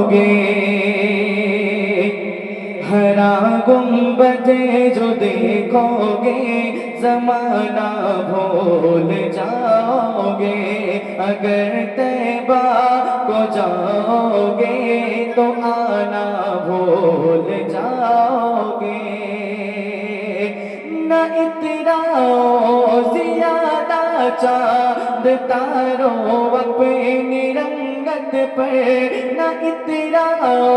जाओगे, हरा गुंबदे जो देखोगे जमाना भूल जाओगे। अगर तैबा को जाओगे तो आना भूल जाओगे। न इतराओ ज्यादा चांद तारों अपनी रंगत पर, न इतराओ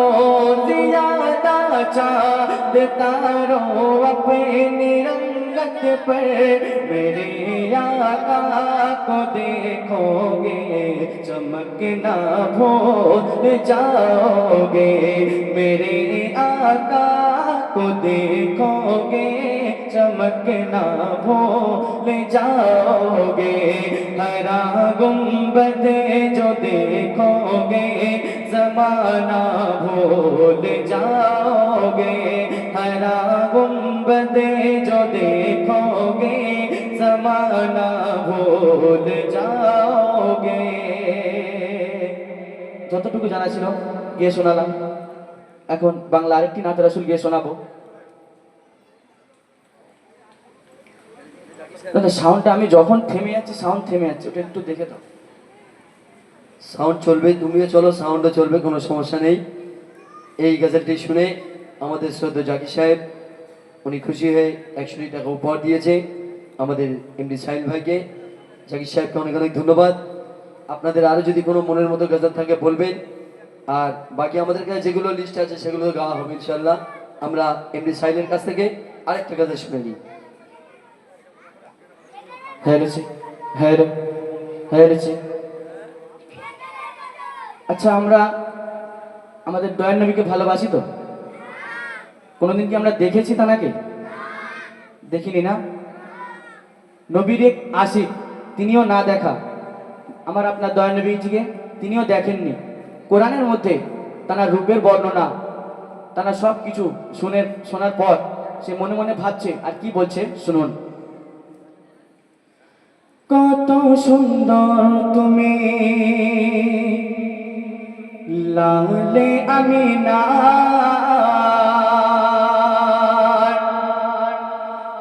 ज्यादा चांद तारों अपनी रंगत पर। मेरे आका को देखोगे चमकना भूल जाओगे। मेरे आका को देखोगे चमकना भूल जाओगे। हरा गुंबद जो देखोगे ज़माना भूल जाओगे। हरा गुंबद जो देखोगे ज़माना भूल जाओगे। যতটুকু জানা ছিল গিয়ে শোনালাম। এখন বাংলা আরেকটি নাত রাসূল গিয়ে শোনাবো। সাউন্ডটা আমি যখন থেমে যাচ্ছি সাউন্ড থেমে যাচ্ছে, ওটা একটু দেখে দাও। সাউন্ড চলবে, তুমিও চলো, সাউন্ডও চলবে, কোনো সমস্যা নেই। এই গজলটি শুনে আমাদের শ্রদ্ধেয় জাকির সাহেব উনি খুশি হয়ে 100 টাকা উপহার দিয়েছে আমাদের এমডি সাহিল ভাইকে। জাকির সাহেবকে অনেক অনেক ধন্যবাদ। আপনাদের আরও যদি কোনো মনের মতো গজল থাকে বলবেন, আর বাকি আমাদের কাছে যেগুলো লিস্ট আছে সেগুলো গাওয়া হবে ইনশাল্লাহ। আমরা এমডি সাহিলের কাছ থেকে আরেকটা গজল শুনে নিই। আচ্ছা, আমরা আমাদের দয়ার নবীকে ভালোবাসি তো? কোনোদিন কি আমরা দেখেছি তানাকে? দেখিনি না? নবীর এক আশিক, তিনিও না দেখা, আমার আপনার দয়ার নবীজিকে তিনিও দেখেননি। কোরআনের মধ্যে তানার রূপের বর্ণনা, তানা সব কিছু শোনার পর সে মনে মনে ভাবছে আর কি বলছে শুনুন। কত সুন্দর তুমি লালে আমিনা,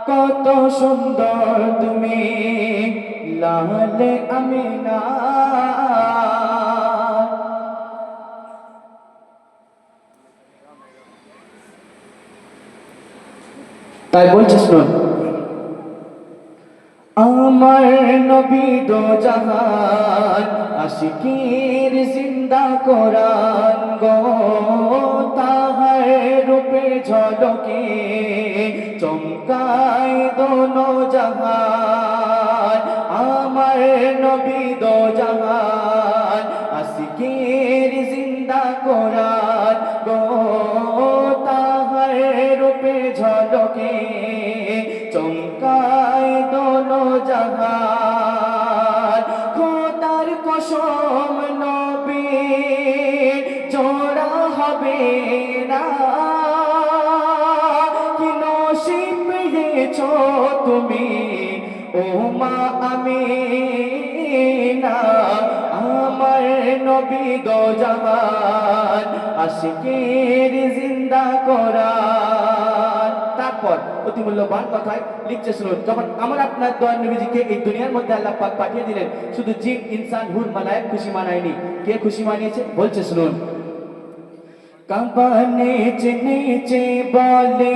কত সুন্দর তুমি লালে আমিনা। তাই বলছে শুনুন, আমার নবী দো জাহান আশিকির জিন্দা কোরআন গো, তাহার রূপে ঝলকে চমকায় দোনো জাহান। আমার নবী দো জাহান আশিকির জিন্দা কোরআন গো, তাহার রূপে ঝলকে চমকায় দোনো জাহান। খোদার কসম নবী জোড়া হবে না, কি নসিব পেয়েছো তুমি ও মা আমিনা। আমার নবী দো জাহান আশিকের জিন্দা কোরআন। তারপর অতি মূল্যবান কথায় লিখছে শুনুন, যখন আমার আপনার দয়ার নবীজিকে এই দুনিয়ার মধ্যে আল্লাহ পাক পাঠিয়ে দিলেন, শুধু জিন ইনসান হুর মালায়েক খুশি মানায়নি। কে খুশি মানিয়েছে বলছে শুনুন। কাবা নেচে নেচে বলে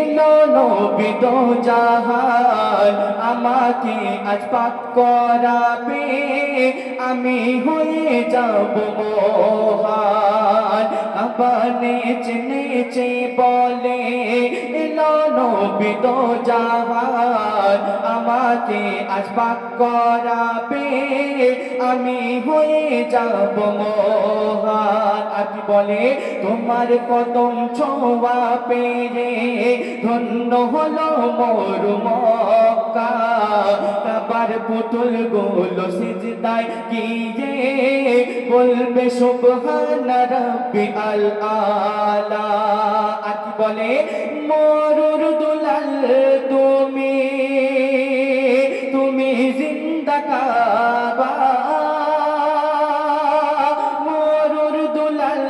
এলো নবী দো জাহান, আমাকে আজ পাক করাবে আমি হয়ে যাব মহান। কাবা নেচে নেচে বলে এলো নবী দো জাহান, আমাকে আজ পাক করাবে আমি হয়ে যাব মহান। আর কি বলে, তোমার কদম ছোঁয়া পেয়ে ধন্য হলো মোর মক্কা। কাবার পুতুল গুলো সিজদায় গিয়ে বলবে সুবহানা রাব্বিয়াল আলা। আর কি বলে, মরুর দুলাল তুমি, তুমি জিন্দা কাবা। মরুর দুলাল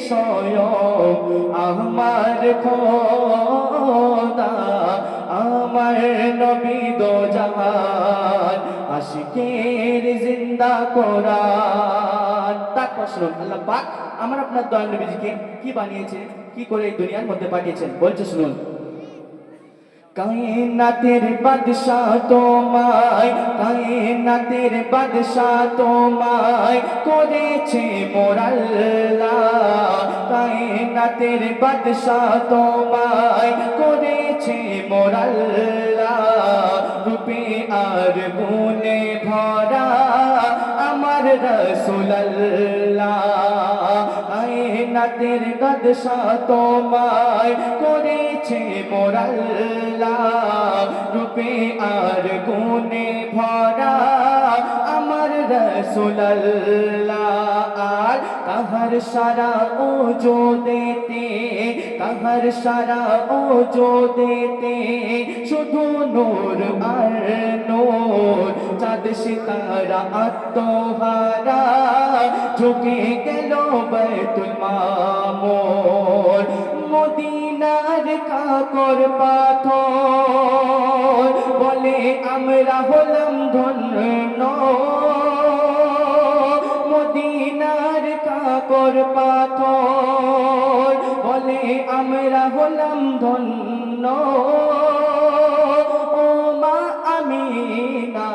স্বয়ং আমার খোদা, আমার নবী দো জাহান আশিকের জিন্দা কোরআন। তারপর শুনুন আল্লাহ পাক আমার আপনার দয়াল নবীজিকে কি বানিয়েছে, কি করে এই দুনিয়ার মধ্যে পাঠিয়েছেন, বলছে শুনুন। কায়নাতের বাদশাহ তোমায়, কায়নাতের বাদশাহ তোমায় করেছে মোর আল্লাহ, কায়নাতের বাদশাহ তোমায় করেছে মোর আল্লাহ, রূপে আর গুণে ভরা আমার রাসূলুল্লাহ, কায়নাতের বাদশাহ তোমায় করেছে মোর আল্লাহ, রূপে আর গুণে ভরা আমার রাসূলুল্লাহ। আর তাহার সারা ওজোদেতে, তাহার সারা ওজোদেতে শুধু নূর আর নূর, চাঁদ সিতারা আত্মহারা ঝুঁকে গেল বাইতুল মামুর, মদিনার কাকর পাথর বলে আমরা হলাম ধন্য, মদিনার কাকর পাথর বলে আমরা হলাম ধন্য, ও মা আমিনা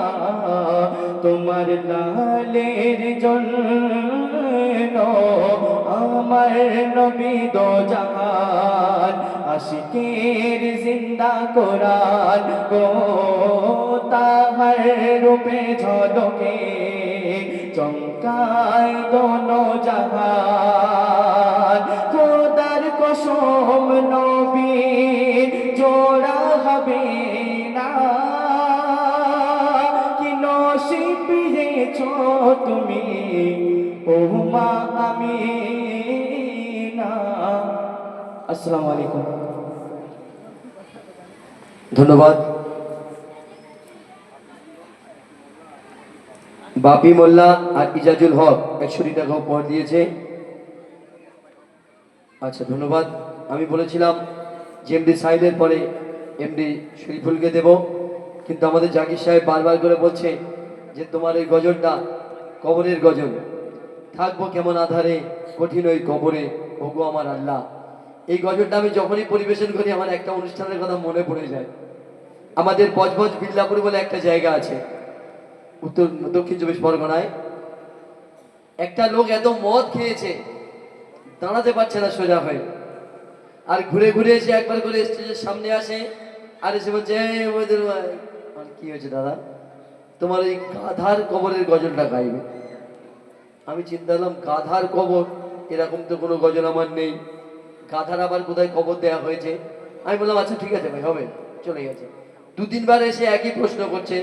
তোমার লালের জন্য আমার নবী দো জাহান আশিকের জিন্দা কোরআন গো, তাহার রূপে ঝলকে চমকায় দোনো জাহান, খোদার কসম নবীর জোড়া হবে না, কি নসিব পেয়েছো তুমি ও মা আমিনা। আসসালামু আলাইকুম। ধন্যবাদ। বাপি মোল্লা আর ইজাজুল হক 100 টাকা উপহার দিয়েছে। আচ্ছা ধন্যবাদ। আমি বলেছিলাম যে এমডি সাইদের পরে এমডি শরীফুলকে দেব, কিন্তু আমাদের জাকির সাহেব বারবার করে বলছে যে তোমার এই গজলটা কবরের গজল, থাকবো কেমন আধারে কঠিন ওই কবরে ওগো আমার আল্লাহ। এই গজলটা আমি যখনই পরিবেশন করি আমার একটা অনুষ্ঠানের কথা মনে পড়ে যায়। আমাদের বজবজ বিল্লাপুর বলে একটা জায়গা আছে দক্ষিণ 24 পরগনায়। একটা লোক এত মদ খেয়েছে দাঁড়াতে পারছে না সোজা হয়ে, আর ঘুরে ঘুরে এসে একবার করে স্টেজের সামনে আসে আর এসে বলছে আর কি হয়েছে দাদা, তোমার ওই গাধার কবরের গজলটা গাইবে। আমি চিন্তা করলাম গাধার কবর, এরকম তো কোনো গজল আমার নেই, গাধার আবার কোথায় কবর দেওয়া হয়েছে। আমি বললাম আচ্ছা ঠিক আছে ভাই হবে, চলে গেছে। 2-3 বার এসে একই প্রশ্ন করছে,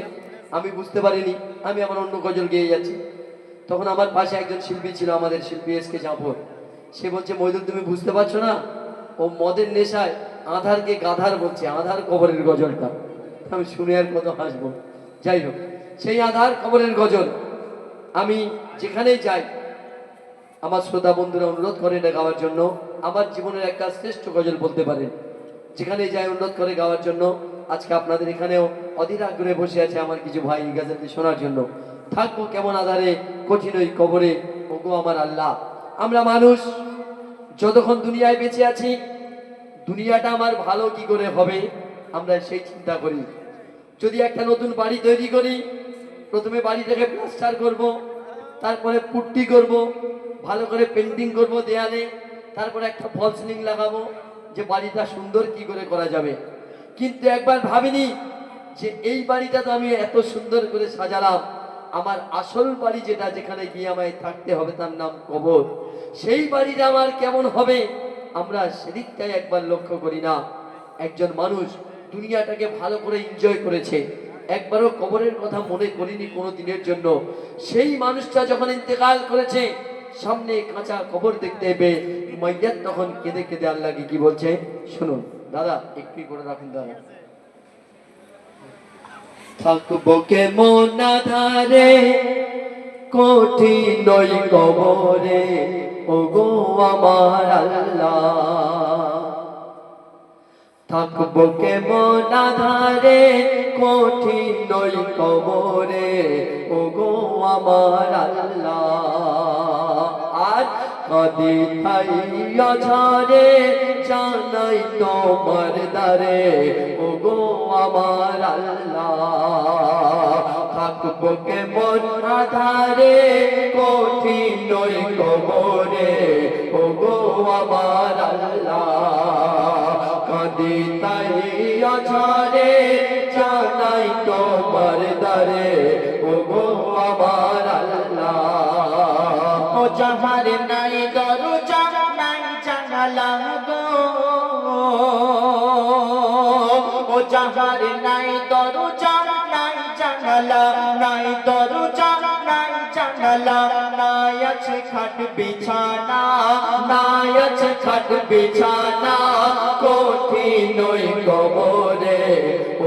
আমি বুঝতে পারিনি, আমি আমার অন্য গজল গেয়ে যাচ্ছি। তখন আমার পাশে একজন শিল্পী ছিল, আমাদের শিল্পী এসকে জাফর, সে বলছে মইদুল তুমি বুঝতে পারছো না, ও মদের নেশায় আধারকে গাধার বলছে, আধার কবরের গজলটা। আমি শুনে আর কত হাসবো। যাই হোক, সেই আধার কবরের গজল আমি যেখানেই যাই আমার শ্রোতা বন্ধুরা অনুরোধ করে এটা গাওয়ার জন্য। আমার জীবনের একটা শ্রেষ্ঠ গজল বলতে পারেন, যেখানে যাই অনুরোধ করে গাওয়ার জন্য। আজকে আপনাদের এখানেও অধীর আগ্রহে বসে আছে আমার কিছু ভাই গাজলটি শোনার জন্য। থাকবো কেমন আধারে কঠিন ওই কবরে ওগো আমার আল্লাহ। আমরা মানুষ যতক্ষণ দুনিয়ায় বেঁচে আছি, দুনিয়াটা আমার ভালো কি করে হবে আমরা সেই চিন্তা করি। যদি একটা নতুন বাড়ি তৈরি করি, প্রথমে বাড়িটাকে প্লাস্টার করব, তারপরে পুট্টি করব, ভালো করে পেন্টিং করব দেয়ালে, তারপরে একটা ফল সিলিং লাগাবো যে বাড়িটা সুন্দর কি করে করা যাবে। কিন্তু একবার ভাবিনি যে এই বাড়িটা তো আমি এত সুন্দর করে সাজালাম, আমার আসল বাড়ি যেটা, যেখানে গিয়ে আমায় থাকতে হবে, তার নাম কবর। সেই বাড়িটা আমার কেমন হবে আমরা সেদিকটাই একবার লক্ষ্য করি না। একজন মানুষ দুনিয়াটাকে ভালো করে এনজয় করেছে, একবারও কবরের কথা মনে করিনি কোনো দিনের জন্য। সেই মানুষটা যখন ইন্তেকাল করেছে, সামনে কাঁচা কবর দেখতে পেয়ে মাইয়াত তখন কেঁদে কেঁদে আল্লাহকে কি বলছে শুনুন। দাদা একটু করে রাখুন দাদা। থাকবো কেমন আধারে কঠিন ওই কবরে ওগো আমার আল্লাহ। থাকবো কেমন আধারে কঠিন ওই কবরে, ওগো আমার আল্লাহ। আর কাঁদি তাই অঝরে জানাই তোমার দ্বারে, ওগো আমার আল্লাহ। থাকবো কেমন আধারে কঠিন ওই কবরে, ওগো আমার আল্লাহ। কাঁদি তাই অঝরে জানাই তোমার দ্বারে, ওগো আমার আল্লাহ। ও যাহার নাই দরজা নাই জানালা গো, ও যাহার নাই দরজা নাই জানালা, নাই দরজা নাই জানালা, নাই আছে খাট বিছানা, নাই আছে খাট বিছানা কঠিন ওই কবরে,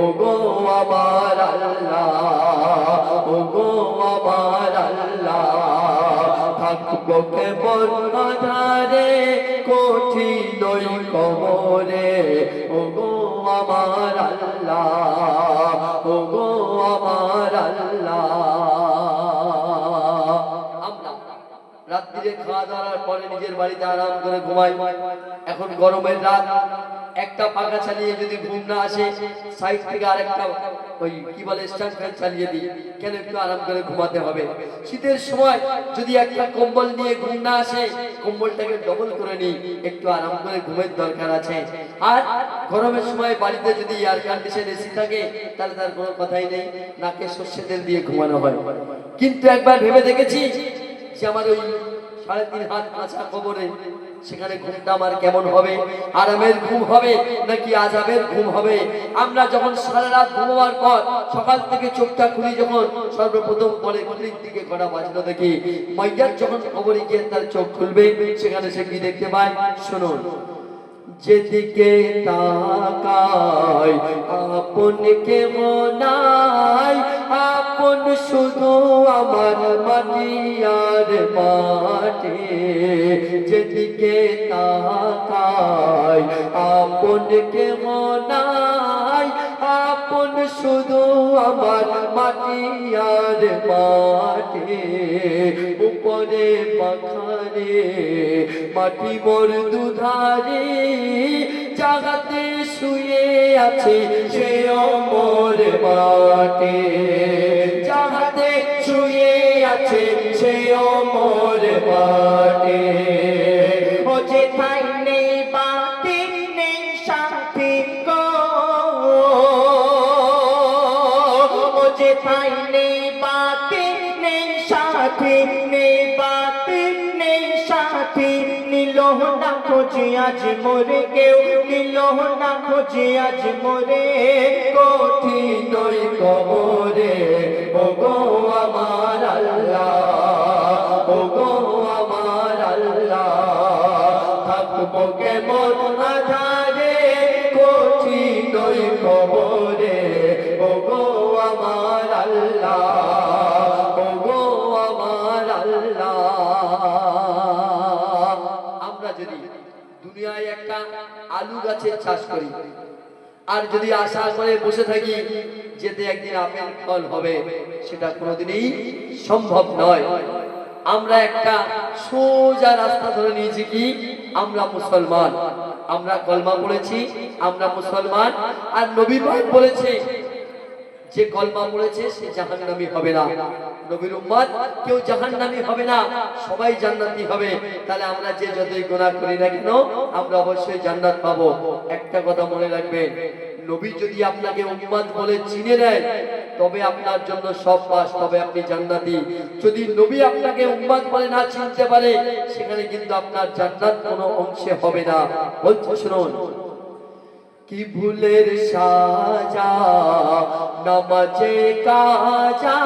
ওগো আমার আল্লাহ, ওগো আমার আল্লাহ। থাকবো কেমন আধারে কঠিন ওই কবরে, ওগো আমার আল্লাহ, ওগো আমার আল্লাহ। আমরা রাত্রিরে খাওয়া দাওয়ার পরে নিজের বাড়িতে আরাম করে ঘুমাই। এখন গরমের রাত, একটা পাখা চালিয়ে যদি ঘুম না আসে, সাইড থেকে আরেকটা ওই কি বলে স্ট্যান্ড ফ্যান চালিয়ে দিই, কেন একটু আরাম করে ঘুমাতে হবে। শীতের সময় যদি একটা কম্বল নিয়ে ঘুম না আসে, কম্বলটাকে ডবল করে নিই, একটু আরাম করে ঘুমের দরকার আছে। আর গরমের সময় বাড়িতে যদি এয়ার কন্ডিশন এসি থাকে, তাহলে তার কোনো কথাই নেই, নাকে সর্ষে তেল দিয়ে ঘুমানো হয়। কিন্তু একবার ভেবে দেখেছি যে আমার ওই 3.5 হাত কাঁচা কবরে, সেখানে ঘুমটা আমার কেমন হবে? আরামের ঘুম হবে নাকি আযাবের ঘুম হবে? আমরা যখন সারা রাত ঘুমাবার পর সকাল থেকে চোখটা খুলি, যখন সর্বপ্রথম পরে ঘড়ির দিকে কটা বাজলো দেখি, মাইয়াত যখন কবরে গিয়ে তার চোখ খুলবে, সেখানে সে কি দেখতে পায়? শুনুন। যেদিকে তাকাই আপন কেহ নাই, আপন শুধু আমার মাটি আর মাটি। যেদিকে তাকাই আপন কেহ নাই, আপন শুধু আমার মাটি আর মাটি। উপরে পাখারে মাটি মোর দুধারে, জাগাতে শুয়ে আছে সেও মোর মাটি, জাগাতে শুয়ে আছে সেও মোর মাটি। ও যেথায় নেই বাতি নেই সাথী গো, ও যেথায় নেই বাতি নেই সাথী, নেই বাতি নেই সাথী। নিল না খোঁজে আজ মোরে কেউ, নিল না খোঁজে আজ মোরে। কঠিন ওই কবরে, ওগো আমার আল্লাহ, ওগো আমার আল্লাহ। থাকবো কেমন আধারে কঠিন ওই কবরে, ওগো আমার আল্লাহ, ওগো আমার আল্লাহ। আমরা যদি দুনিয়ায় একটা আলু গাছের চাষ করি, আর যদি আশা করে বসে থাকি যেতে একদিন আপেল ফল হবে, সেটা কোনোদিনই সম্ভব নয়। আমরা একটা সোজা রাস্তা ধরে নিয়েছি, কি আমরা মুসলমান, আমরা কলমা পড়েছি, আমরা মুসলমান। আর নবী পাক বলেছে যে কলমা পড়েছে সে জাহান্নামী হবে না। নবীর উম্মত কেউ জাহান্নামী হবে না, সবাই জান্নাতি হবে। তাহলে আমরা যে যতই গুনাহ করি না কেন, আমরা অবশ্যই জান্নাত পাবো। একটা কথা মনে রাখবেন, নবী যদি আপনাকে উম্মত বলে চিনে নেয়, তবে আপনার জন্য সব পাস, তবে আপনি জান্নাতি। যদি নবী আপনাকে উম্মত বলে না চিনতে পারে, সেখানে কিন্তু আপনার জান্নাত কোনো অংশে হবে না। বলছি শুনুন। কি ভুলের সাজা নামাজে কাজা,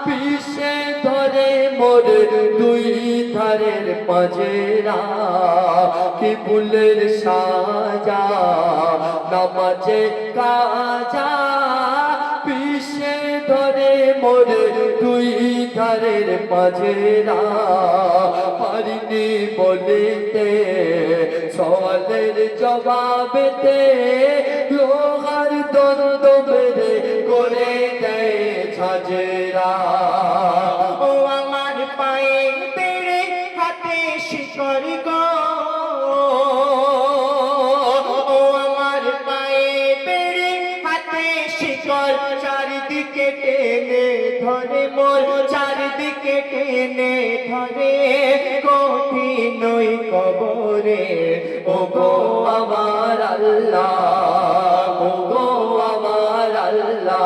পিছে ধরে মোর দুই ধারের পাজেরা। কি ভুলের সাজা নামাজে কাজা, পিছে ধরে মোরে দুই ধারের মাঝেরা পারিনি বলিতে সওয়ালের জবাবেতে লোহার দ্বন্দ্ব মেরে করে দেয় ঝাঁঝরা। ও আমার পায়ে বেড়ে হাতে শিকড় গো, ও আমার পায়ে বেড়ে হাতে শিকড় চারিদিকে টেনে ধরে মোর চারিদিকে টেনে ধরে কঠিন ওই কবরে। ও গো আমার আল্লাহ, ও গো আমার আল্লাহ,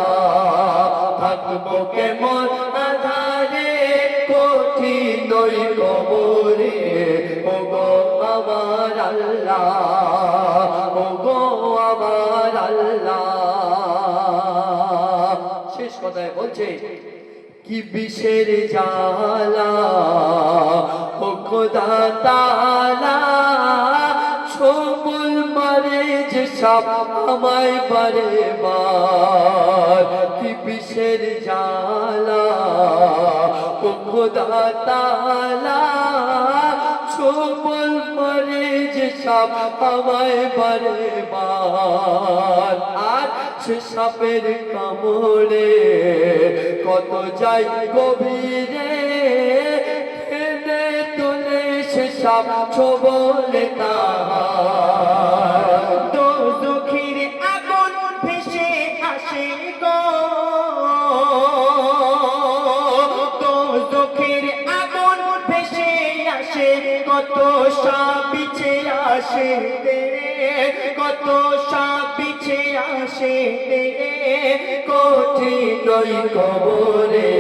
থাকবো কেমন আধারে কঠিন ওই কবরে। ও গো আমার আল্লাহ, ও গো আমার আল্লাহ। শেষ কথায় বলছে কি বিষের জ্বালা ও খোদা তাআলা সবল মারে যে সাপ আমায় বারে বার। কি বিষের জ্বালা ও খোদা তাআলা সবল মারে যে সাপ আমায় বারে বার। আর সে সাপের কামড়ে কত যাই গভীরে টেনে তোলে সে সাপ ছোবলে তাহার। দোজখের আগুন ভেসে আসে গো, দোজখের আগুন ভেসে আসে কত সাপ পিছে আসে তেরে, কত সাপ পিছে আসে তেরে কঠিন ওই কবরে।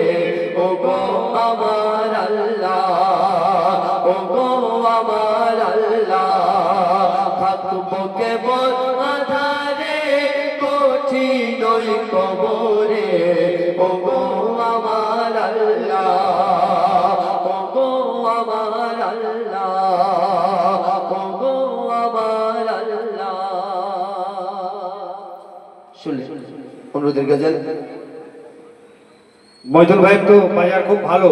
ও গো আমার আল্লাহ, ও গো আমার আল্লাহ, থাকবো কেবল আধারে কঠিন ওই কবরে। ও গো আমার আল্লাহ, ও গো আমার আল্লাহ, ও গো আমার আল্লাহ। শুনলে অনুরোধের গজল মইদুল ভাইয়ের তো বাজার খুব ভালো।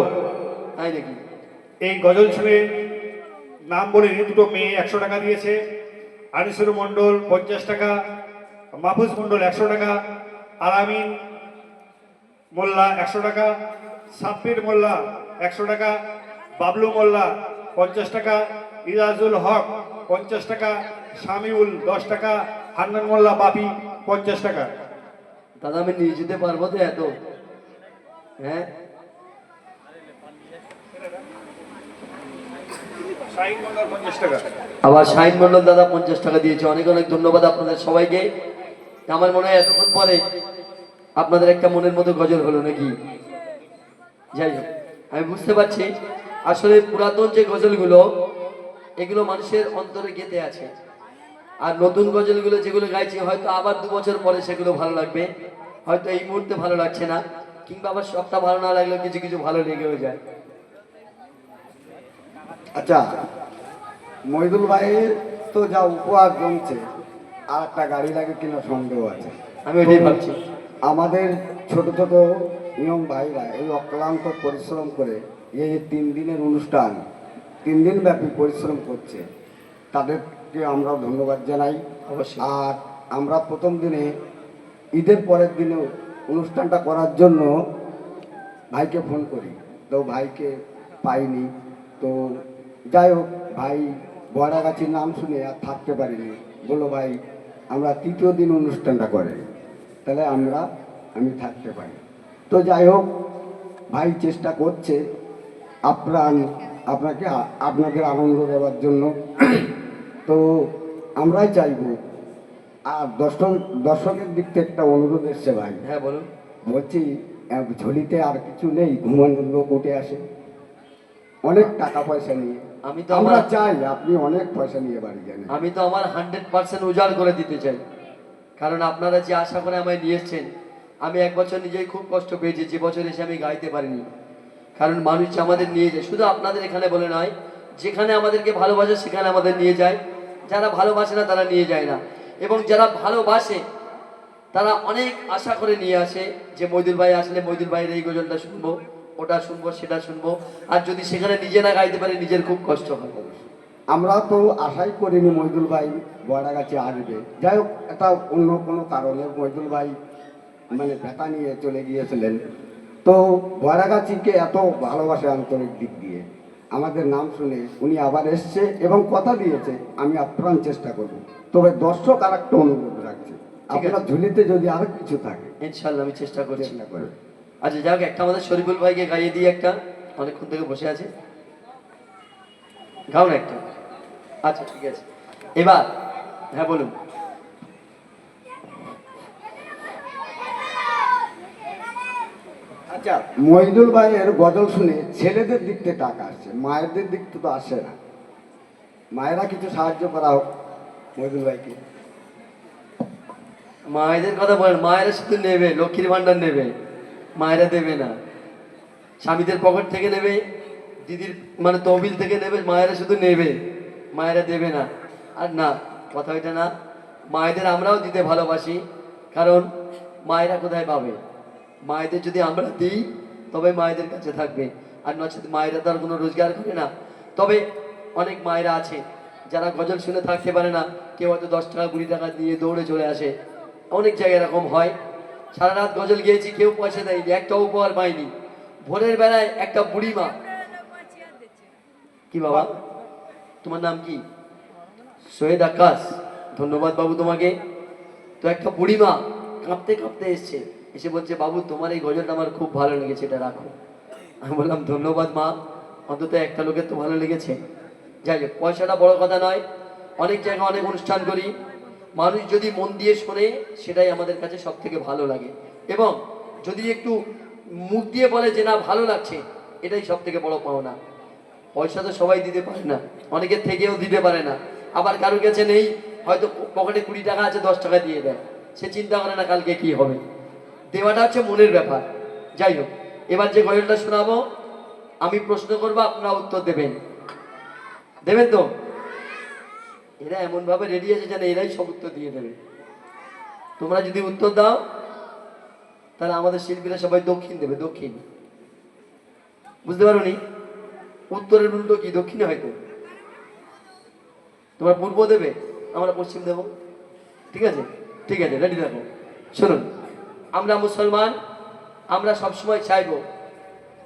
তাই নাকি? এই গজল শুনে নাম বলে দুটো মেয়ে 100 টাকা দিয়েছে, আনিসুর মণ্ডল 50 টাকা, মাহফুজ মণ্ডল 100 টাকা, আলামিন মোল্লা 100 টাকা, সাব্বির মোল্লা 100 টাকা, বাবলু মোল্লা 50 টাকা, ইরাজুল হক 50 টাকা, শামিউল 10 টাকা, হান্নান মোল্লা বাপি 50 টাকা। দাদা আমি নিয়ে যেতে পারবো তো এত? হ্যাঁ শাহিন মণ্ডল 50 টাকা। আবার শাহিন মন্ডল দাদা 50 টাকা দিয়েছে। অনেক অনেক ধন্যবাদ আপনাদের সবাইকে। আমার মনে হয় এতক্ষণ পরে আপনাদের একটা মনের মতো গজল হলো নাকি? যাই হোক, আমি বুঝতে পারছি আসলে পুরাতন যে গজলগুলো এগুলো মানুষের অন্তরে গেঁথে আছে, আর নতুন গজলগুলো যেগুলো গাইছি হয়তো আবার 2 বছর পরে সেগুলো ভালো লাগবে, হয়তো এই মুহূর্তে ভালো লাগছে না, কিংবা আবার সবটা ভালো না লাগলেও কিছু কিছু ভালো লেগেও যায়। আচ্ছা, মহিদুল ভাইয়ের তো যা উপহার জমছে, আর একটা গাড়ি লাগে কিনা সন্দেহ আছে। আমি ওইটাই ভাবছি। আমাদের ছোট ছোট নিয়ম ভাইরা এই অক্লান্ত পরিশ্রম করে এই 3 দিনের অনুষ্ঠান 3 দিন ব্যাপী পরিশ্রম করছে, তাদেরকে আমরা ধন্যবাদ জানাই। অবশ্যই। আর আমরা প্রথম দিনে ঈদের পরের দিনেও অনুষ্ঠানটা করার জন্য ভাইকে ফোন করি, তো ভাইকে পাইনি। তো যাই হোক, ভাই বড়াগাছির নাম শুনে আর থাকতে পারিনি, বললো ভাই আমরা 3য় দিন অনুষ্ঠানটা করে, তাহলে আমি থাকতে পারি। তো যাই হোক, ভাই চেষ্টা করছে আপনাদের আনন্দ দেওয়ার জন্য। তো আমরাই চাইবো। আর দর্শকের দিক থেকে একটা অনুরোধ এসছে ভাই, হ্যাঁ বলুন। বলছি ঝুলিতে আর কিছু নেই, ঘুমানোর লোক উঠে আসে অনেক টাকা পয়সা নিয়ে। আমি তো আমরা আমার চাই আপনি অনেক পয়সা নিয়ে বাড়ি যান। আমি তো আমার 100% উজাড় করে দিতে চাই, কারণ আপনারা যে আশা করে আমায় নিয়ে এসছেন, আমি 1 বছর নিজেই খুব কষ্ট পেয়েছি যে বছর এসে আমি গাইতে পারিনি। কারণ মানুষ যে আমাদের নিয়ে যায়, শুধু আপনাদের এখানে বলে নয়, যেখানে আমাদেরকে ভালোবাসে সেখানে আমাদের নিয়ে যায়, যারা ভালোবাসে না তারা নিয়ে যায় না। এবং যারা ভালোবাসে তারা অনেক আশা করে নিয়ে আসে যে মইদুল ভাই আসলে মইদুল ভাইয়ের এই গজলটা শুনবো, ওটা শুনবো, সেটা শুনবো। আর যদি সেখানে নিজে না গাইতে পারে নিজের খুব কষ্ট হয়। আমরা তো আশাই করিনি মইদুল ভাই বড়াগাছি আসবে। যাই হোক, এটা অন্য কোনো কারণে মইদুল ভাই মানে ব্যথা নিয়ে চলে গিয়েছিলেন। তো বড়াগাছিকে এত ভালোবাসে আন্তরিক দিক দিয়ে, আমাদের নাম শুনে উনি আবার এসছে এবং কথা দিয়েছে আমি আপ্রাণ চেষ্টা করব। তবে দর্শক আর একটা অনুরোধ রাখছে, আপনার ঝুলিতে যদি আরো কিছু থাকে ইনশাল্লাহ আমি চেষ্টা করছি। চেষ্টা করে। আচ্ছা যাক, একটা আমাদের শরীফুল ভাইকে গাইয়ে দিই, একটা অনেকক্ষণ থেকে বসে আছে, গাও না একটা। আচ্ছা ঠিক আছে, এবার হ্যাঁ বলুন। আচ্ছা, মইদুল ভাইয়ের গজল শুনে ছেলেদের দিক থেকে টাকা আসছে, মায়েদের দিক থেকে তো আসে না। মায়েরা কিছু সাহায্য করা হোক মইদুল ভাইকে। মায়েদের কথা বলেন, মায়েরা শুধু নেবে, লক্ষ্মীর ভান্ডার নেবে, মায়েরা দেবে না। স্বামীদের পকেট থেকে নেবে, দিদির মানে তহবিল থেকে নেবে, মায়েরা শুধু নেবে, মায়েরা দেবে না। আর না, কথা ওইটা না, মায়েদের আমরাও দিতে ভালোবাসি, কারণ মায়েরা কোথায় পাবে? মায়েদের যদি আমরা দিই তবে মায়েদের কাছে থাকবে, আর নচেত মায়েরা তো আর কোনো রোজগার করে না। তবে অনেক মায়েরা আছে যারা গজল শুনে থাকতে পারে না, কেউ হয়তো 10 টাকা 20 টাকা দিয়ে দৌড়ে চলে আসে। অনেক জায়গায় এরকম হয়, সারা রাত গজল গিয়েছি, কেউ পয়সা দেয়নি, একটা উপহার পাইনি। ভোরের বেলায় একটা বুড়ি মা, কি বাবা তোমার নাম কি? শহীদ আকাশ, ধন্যবাদ বাবু তোমাকে। তো একটা বুড়ি মা কাঁপতে কাঁপতে এসছে, এসে বলছে বাবু তোমার এই গজলটা আমার খুব ভালো লেগেছে, এটা রাখো। আমি বললাম ধন্যবাদ মা, অন্তত একটা লোকের তো ভালো লেগেছে। যাই হোক, পয়সাটা বড় কথা নয়। অনেক জায়গায় অনেক অনুষ্ঠান করি, মানুষ যদি মন দিয়ে শোনে সেটাই আমাদের কাছে সব থেকে ভালো লাগে, এবং যদি একটু মুখ দিয়ে বলে যে না ভালো লাগছে, এটাই সব থেকে বড় পাওনা। পয়সা তো সবাই দিতে পারে না, অনেকের থেকেও দিতে পারে না, আবার কারোর কাছে নেই, হয়তো পকেটে 20 টাকা আছে, 10 টাকা দিয়ে দেয়, সে চিন্তা করে না কালকে কি হবে। দেওয়াটা হচ্ছে মনের ব্যাপার। যাই হোক, এবার যে গজলটা শোনাবো আমি প্রশ্ন করবো, আপনারা উত্তর দেবেন, দেবেন তো? এরা এমন ভাবে রেডি আছে যেন এরাই সব উত্তর দিয়ে দেবে। তোমরা যদি উত্তর দাও তাহলে আমাদের শিল্পীরা সবাই দক্ষিণ দেবে, দক্ষিণ। বুঝতে পারো নি? উত্তরের উল্টো কি? দক্ষিণে হয়তো তোমরা পূর্ব দেবে, আমরা পশ্চিম দেব। ঠিক আছে, ঠিক আছে, রেডি দেখো। শুনুন, আমরা মুসলমান, আমরা সবসময় চাইবো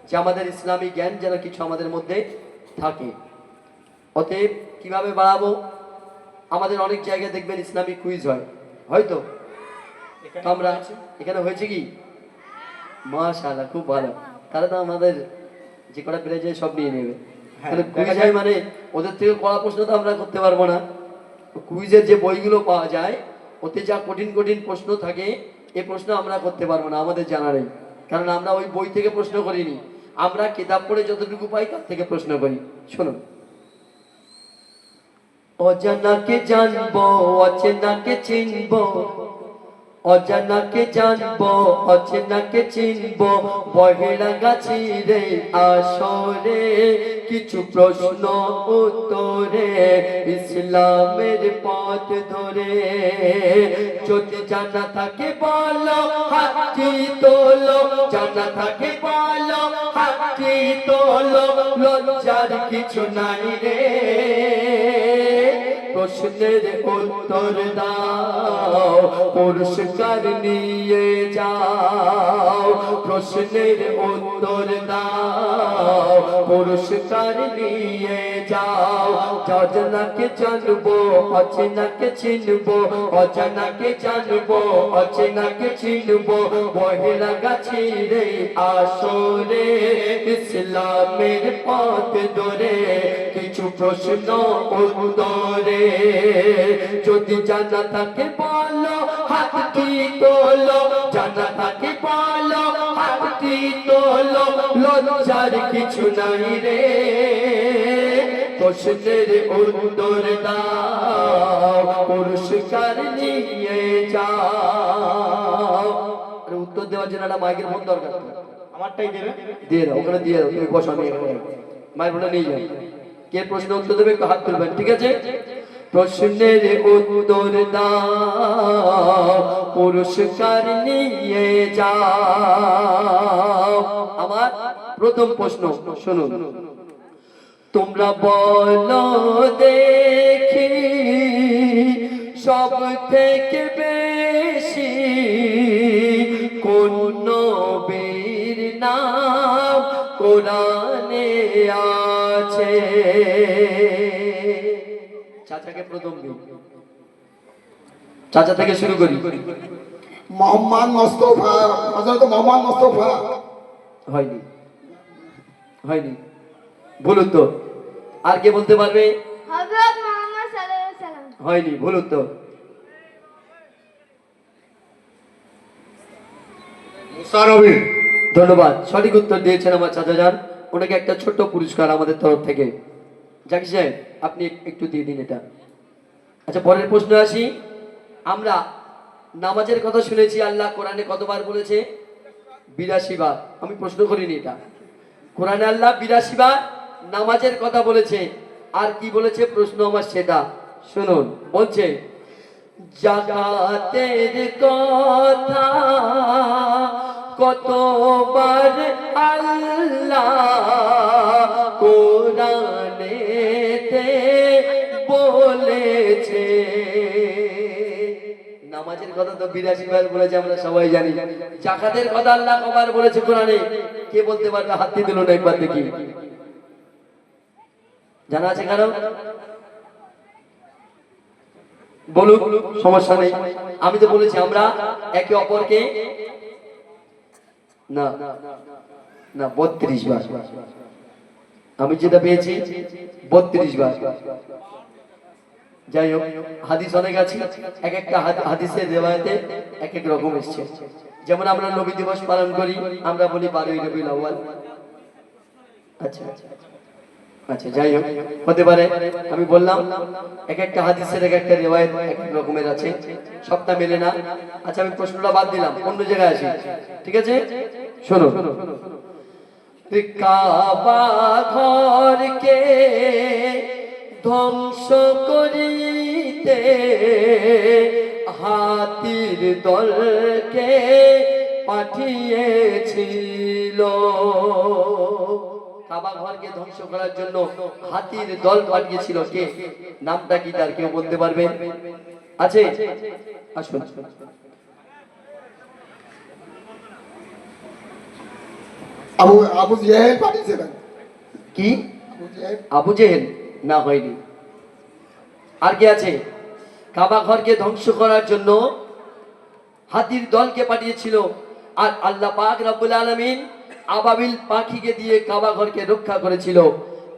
যে আমাদের ইসলামী জ্ঞান যেন কিছু আমাদের মধ্যে থাকে। অতএব কিভাবে বাড়াবো? আমাদের অনেক জায়গায় দেখবেন ইসলামিক কুইজ হয়, হয়তো তো আমরা এখানে হয়েছে কি? মাশাআল্লাহ, খুব ভালো। তাহলে তো আমাদের যে কটা পেরে যায় সব নিয়ে নেবে। তাহলে কুইজ হয় মানে ওদের থেকে কড়া প্রশ্ন তো আমরা করতে পারবো না। কুইজের যে বইগুলো পাওয়া যায় ওতে যা কঠিন কঠিন প্রশ্ন থাকে, এই প্রশ্ন আমরা করতে পারবো না, আমাদের জানা নেই, কারণ আমরা ওই বই থেকে প্রশ্ন করিনি, আমরা কিতাব পড়ে যতটুকু পাই তার থেকে প্রশ্ন করি। শোনো, অজানাকে জানবো, অচেনাকে চিনবো, অজানাকে জানবো, অচেনাকে চিনবো, বহিরাগাছি রে আসরে কিছু প্রশ্ন উত্তরে ইসলামের পথ ধরে। যদি জানা থাকে বলো হাতটি তোলো, জানা থাকে বলো হাতটি তোলো, লজ্জার কিছু নাই রে। প্রশ্নের উত্তর দাও, পুরস্কার নিয়ে যাও। প্রশ্নের উত্তর দাও, পুরস্কার নিয়ে যাও। অজানাকে জানবো, অচেনাকে চিনবো, অজানাকে জানবো, অচেনাকে চিনবো, বহিরাগাছি রে আসরে ইসলামের পথ ধরে কিছু প্রশ্ন উত্তরে। যদি জানা থাকে বলো হাতটি তোলো, জানা থাকে বলো হাতটি তোলো, লজ্জার কিছু নাই রে। প্রশ্নের উত্তর দাও, পুরস্কার নিয়ে যাও। আরে উত্তর দেওয়ার জন্য একটা মাইকের ফোন দরকার, আমারটাই দেবে, দিয়ে দাও, ওখানে দিয়ে দাও, তুমি বসো, আমি এখানে মাইক ফোনটা নিয়ে যাও। কে প্রশ্ন উত্তর দেবে একটু হাত তুলবেন, ঠিক আছে? প্রশ্নের উত্তর দাও, পুরস্কার নিয়ে যাও। আমার প্রথম প্রশ্ন শুনুন, তোমরা বলো দেখি সব থেকে বেশি কোন নবীর নাম কোরআনে আছে? চাচাকে প্রথম দিন, চাচা থেকে শুরু করি। মোহাম্মদ মোস্তফা, হযরত মোহাম্মদ মোস্তফা। হয়নি, হয়নি, ভুল উত্তর। আর কে বলতে পারবে? হযরত মুহাম্মদ সাল্লাল্লাহু আলাইহি সাল্লাম। হয়নি, ভুল উত্তর। মুসা নবী। ধন্যবাদ, সঠিক উত্তর দিয়েছেন আমার চাচা যান। ওনাকে একটা ছোট্ট পুরস্কার আমাদের তরফ থেকে। জাকির সাহেব আপনি একটু দিয়ে দিন এটা। আচ্ছা, পরের প্রশ্ন আসি। আমরা নামাজের কথা শুনেছি, আল্লাহ কোরআনে কতবার বলেছে? 82 বার। আমি প্রশ্ন করিনি এটা, কোরআনে আল্লাহ 82 বার নামাজের কথা বলেছে। আর কি বলেছে প্রশ্ন আমার সেটা শুনুন। বলছে জাকাতের কথা কতবার আল্লাহ কোরআনেতে বলেছে? নামাজের কথা তো 82 বার বলেছে, আমরা সবাই জানি। জাকাতের কথা আল্লাহ কবার বলেছে কোরআনে? কে বলতে পারবে? হাত দিয়ে দিল না, একবার দেখি। জানা আছে কারো? বলুক, সমস্যা নেই। আমি তো বলেছি আমরা একে অপরকে না না 32 বার। আমি যেটা পেয়েছি 32 বার। যাই হোক, হাদিস অনেক আছে, এক একটা হাদিসের রিওয়ায়াতে এক এক রকম এসেছে। যেমন আমরা নবী দিবস পালন করি, আমরা বলি 12ই রবিউল আউয়াল। আচ্ছা আচ্ছা, যাই হোক, হতে পারে। আমি বললাম এক একটা হাদিসের এক একটা রিওয়ায়াত এক এক রকমের আছে, সবটা মেলে না। আচ্ছা, আমি প্রশ্নটা বাদ দিলাম, অন্য জায়গায় আসি, ঠিক আছে? শোনো, কাবা ঘরকে ধ্বংস করিতে হাতির দলকে পাঠিয়েছিল। কাবা ঘরকে ধ্বংস করার জন্য হাতির দল পাঠিয়েছিল কে? নামটা কি তার? কেউ বলতে পারবে? আছে? আসুন। আবু জেহেল পাঠিয়েছিলেন। কি? আবু জেহেল। আবু জেহেল? না, হয়নি। আর কে আছে? কাবা ঘরকে ধ্বংস করার জন্য হাতির দলকে পাঠিয়েছিল। আর আল্লাহ পাক রব্বুল আলামিন আবাবিল পাখিকে দিয়ে কাবা ঘরকে রক্ষা করেছিল।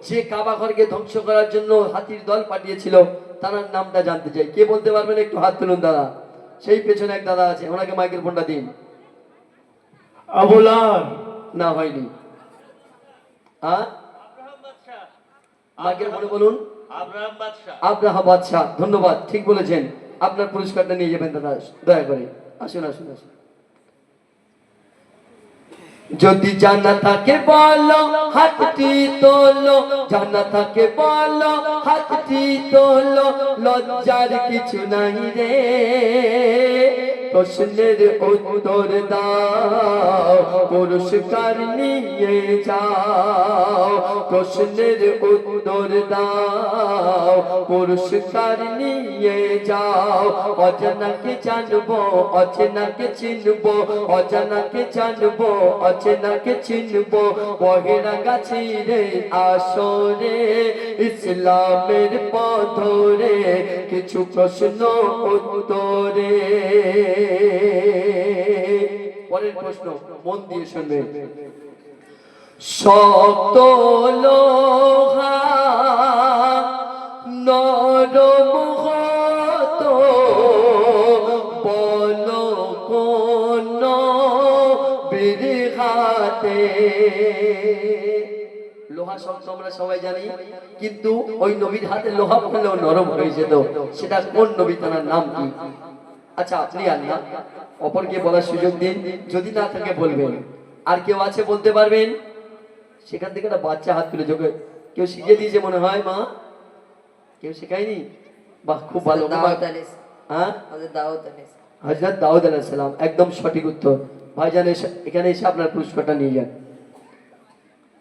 যে কাবা ঘরকে ধ্বংস করার জন্য হাতির দল পাঠিয়েছিল, তার নামটা জানতে চাই। কে বলতে পারবেন? একটু হাত তুলুন দাদা। সেই পেছনে এক দাদা আছে, ওনাকে মাইকের ফোনটা দিন। আবু লাহাব। না, হয়নি। মাইকের ফোনে বলুন। আব্রাহা বাদশাহ। ধন্যবাদ, ঠিক বলেছেন। আপনার পুরস্কারটা নিয়ে যাবেন দাদা, দয়া করে। আসুন আসুন আসুন। যদি জানা থাকে বলো হাতটি তোলো, জানা থাকে বলো হাতটি তোলো, লজ্জার কিছু নাই রে। প্রশ্নের উত্তর দাও, পুরস্কার নিয়ে যাও। প্রশ্নের উত্তর দাও, পুরস্কার নিয়ে যাও। অজানাকে জানবো, অচেনাকে চিনবো, অজানাকে জানবো, অচেনাকে চিনবো। বহেরা গাছি রে আসরে, ইসলামের পথরে কিছু প্রশ্ন উত্তরে। পরের প্রশ্ন মন দিয়ে শুনবে। শক্ত লোহা নরম হতো, বলো কোন বিরহাতে? লোহা শক্ত আমরা সবাই জানি, কিন্তু ওই নবীর হাতে লোহা পড়লেও নরম হয়ে যেত। সেটা কোন নবী, তার নাম কি? আচ্ছা, আপনি আল্লাহ অপরকে বলার সুযোগ দিন, যদি না থাকে বলবেন। আর কেউ আছে বলতে পারবেন? সেখান থেকে একটা বাচ্চা হাত তুলে যোগে। কেউ শিখিয়ে দিয়েছে মনে হয়? মা কেউ শেখায়নি? বাহ, খুব ভালো। দাওয়াত আলাইহিস হ্যাঁ, হযরত দাউদ আলাইহিস হযরত দাউদ আলাইহিস সালাম, একদম সঠিক উত্তর। ভাইজান এখানে এসে আপনার পুরস্কারটা নিয়ে যান।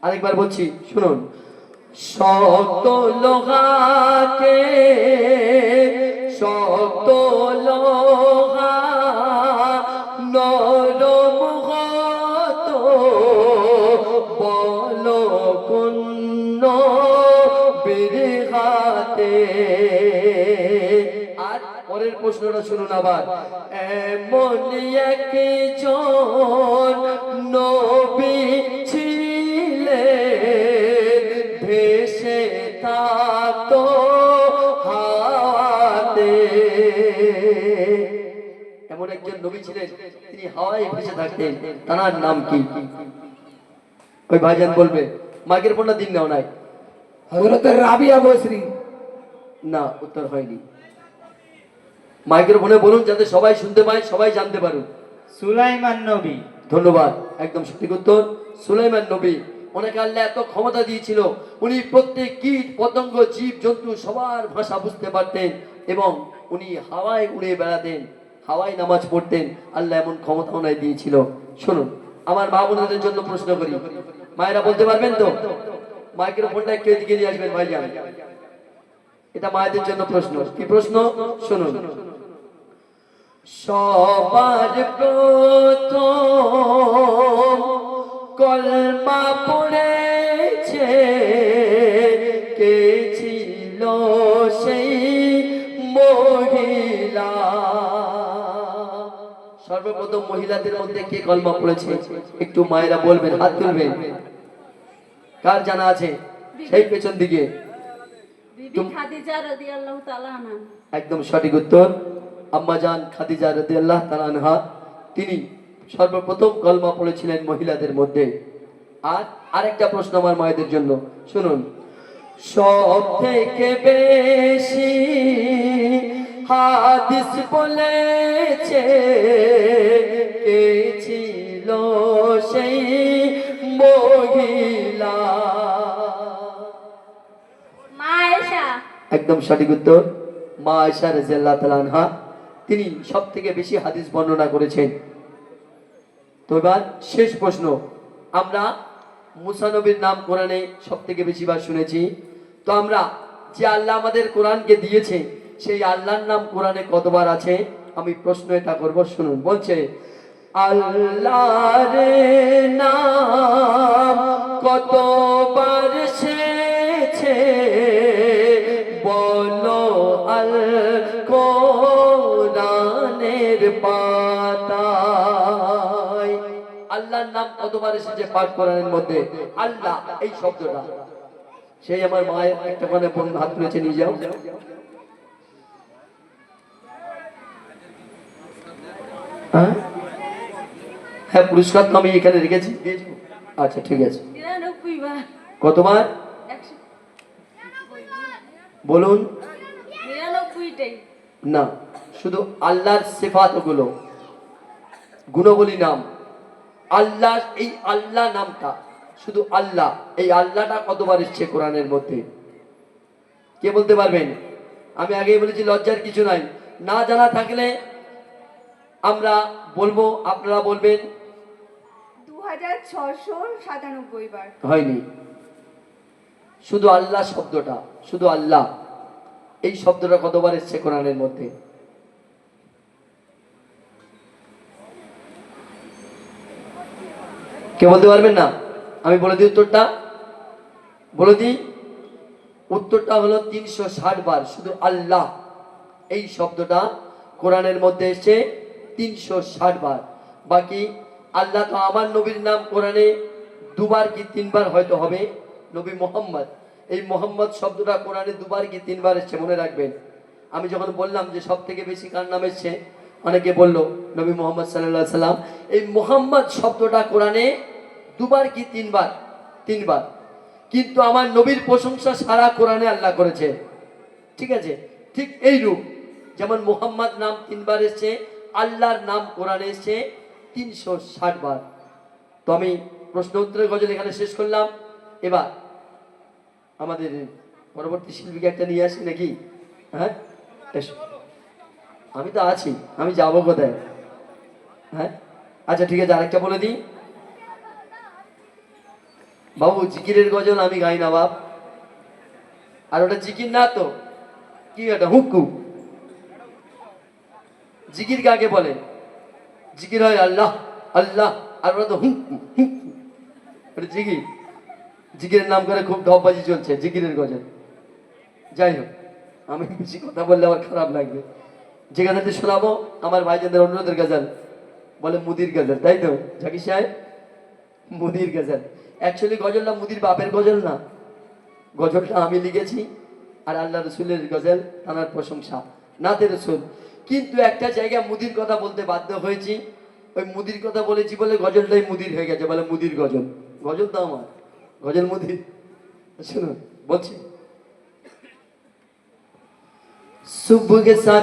আরেকবার বলছি, শুনুন। শক্ত লোহাকে শক্ত লোহা নরম হত বল কোন বিরহাতে। আর পরের প্রশ্নটা শুনুন আবার। এমন একজন নবী ছিলেন ভেসে থাকতো হাওয়াতে। এমন একজন নবী ছিলেন, তিনি হাওয়ায় ভেসে থাকতেন, তার নাম কি? ওই ভাইজান বলবে। মাইক্রোফোনটা দিন নাও। নাই, হযরত রাবিয়া বসরি। না, উত্তর হয়নি। মাইক্রোফোনে বলুন যাতে সবাই শুনতে পায়, সবাই জানতে পারুন। সুলাইমান নবী। ধন্যবাদ, একদম সঠিক উত্তর, সুলাইমান নবী। ওনাকে আল্লাহ এত ক্ষমতা দিয়েছিল, উনি প্রত্যেক কীট পতঙ্গ জীব জন্তু সবার ভাষা বুঝতে পারতেন এবং উনি হাওয়ায় উড়ে বেড়াতেন, হাওয়ায় নামাজ পড়তেন। আল্লাহ এমন ক্ষমতা ওনায় দিয়েছিল। শুনুন, আমার মা বোনদের জন্য প্রশ্ন করি, মায়েরা বলতে পারবেন তো? মাইক্রোফোনটা একটু এদিকে নিয়ে আসবেন ভাইজান। এটা মায়েদের জন্য প্রশ্ন। কি প্রশ্ন? শুনুন। সবার প্রথম কলমা পড়েছে কে ছিল সেই মহিলা? সর্বপ্রথম মহিলাদের মধ্যে কে কলমা পড়েছে? একটু মায়েরা বলবেন, হাত তুলবেন। কার জানা আছে? সেই পেছন দিকে। বিবি খাদিজা রাদিয়াল্লাহু তাআলা আনহা। একদম সঠিক উত্তর, আম্মা জান খাদিজা রাদিয়াল্লাহু তাআলা আনহা, তিনি সর্বপ্রথম কলমা পড়েছিলেন মহিলাদের মধ্যে। আর আরেকটা প্রশ্ন আমার মায়েদের জন্য, শুনুন। সব থেকে বেশি হাদিস বলেছে কে ছিল সেই মহিলা? মা আয়েশা। একদম সঠিক উত্তর, মা আয়েশা রাদিয়াল্লাহু তাআলা আনহা, তিনি সব থেকে বেশি হাদিস বর্ণনা করেছেন। তো এবার শেষ প্রশ্ন। আমরা মুসা নবীর নাম কোরআনে সব থেকে বেশি বার শুনেছি, তো আমরা যে আল্লাহ আমাদের কোরআনকে দিয়েছে সেই আল্লাহর নাম কোরআনে কতবার আছে? আমি প্রশ্ন এটা করব, শুনুন। বলছে, আল্লাহর নাম কতবার এসেছে বলো আল কোরআনের পাতায়? আল্লাহর নাম কতবার এসেছে পাক কোরআনের মধ্যে? আল্লাহ এই শব্দটা। সেই আমার মায়ের একটা কোণে বোন হাত তুলেছে, নিয়ে যাও। হ্যাঁ, হ্যাঁ, পুরস্কার তো আমি এখানে রেখেছি। আচ্ছা, ঠিক আছে। 99 বার। কতবার 100 বলুন? 99টাই। না, শুধু আল্লাহর সিফাতগুলো, গুণবলী নাম। আল্লাহ, এই আল্লাহ নামটা, শুধু আল্লাহ, এই আল্লাহটা কতবার এসেছে কোরআনের মধ্যে? কে বলতে পারবেন? আমি আগেই বলেছি লজ্জার কিছু নাই, না জানা থাকলে আমরা বলবো, আপনারা বলবেন। 2697 বার। হয়নি, শুধু আল্লাহ শব্দটা, শুধু আল্লাহ এই শব্দটা কতবার এসেছে কোরআনের মধ্যে? কে বলতে পারবেন না? আমি বলে দিই উত্তরটা, বলে দিই। উত্তরটা হলো 360 বার শুধু আল্লাহ এই শব্দটা কোরআনের মধ্যে এসেছে 360 বার। বাকি আল্লাহ তো আমার নবীর নাম কোরআনে 2 বার কি 3 বার হয়তো হবে, নবী মোহাম্মদ, এই মোহাম্মদ শব্দটা কোরআনে 2 বার কি 3 বার এসেছে, মনে রাখবেন। আমি যখন বললাম যে সব থেকে বেশি কার নাম এসেছে, অনেকে বলল নবী মোহাম্মদ সাল্লাল্লাহু আলাইহি সাল্লাম। এই মোহাম্মদ শব্দটা কোরআনে 2 বার কি 3 বার? 3 বার। কিন্তু আমার নবীর প্রশংসা সারা কোরআনে আল্লাহ করেছে, ঠিক আছে? ঠিক এই রূপ, যেমন মোহাম্মদ নাম 3 বার এসেছে, আল্লাহর নাম কোরআনে এসেছে 360 বার। তো আমি প্রশ্ন উত্তরের গজল এখানে শেষ করলাম। এবার আমাদের পরবর্তী শিল্পীকে একটা নিয়ে আসি নাকি? হ্যাঁ, এসো। আমি তো আছি, আমি যাবো কোথায়? হ্যাঁ আচ্ছা ঠিক আছে, আরেকটা বলে দিই বাবু, জিকিরের গজল আমি গাই না বাপ। আর ওটা জিকির না তো, কি এটা হুক্কু? জিকির কাকে বলে? জিকির হয় আল্লাহ আল্লাহ, আর ওরা তো হুক্কু হুক্কু, ওটা জিকির। জিকিরের নাম করে খুব ঢপবাজি চলছে, জিকিরের গজল। যাই হোক, আমি বেশি কথা বললে আমার খারাপ লাগবে। যে গাজালটি শোনাবো আমার ভাইজানদের অনুরোধের গাজাল, বলে মুদির গাজাল, তাই তো জাকির সাহেব? মুদির গাজাল। অ্যাকচুয়ালি গজলটা মুদির বাপের গজল না, গজলটা আমি লিখেছি। আর আল্লাহ রসুলের গজল, তানার প্রশংসা, নাতে রসুল। কিন্তু একটা জায়গায় মুদির কথা বলতে বাধ্য হয়েছি। ওই মুদির কথা বলেছি বলে গজলটাই মুদির হয়ে গেছে, বলে মুদির গজল। গজল তো আমার, গজল মুদির। শুনুন বলছি, सुबह के साथ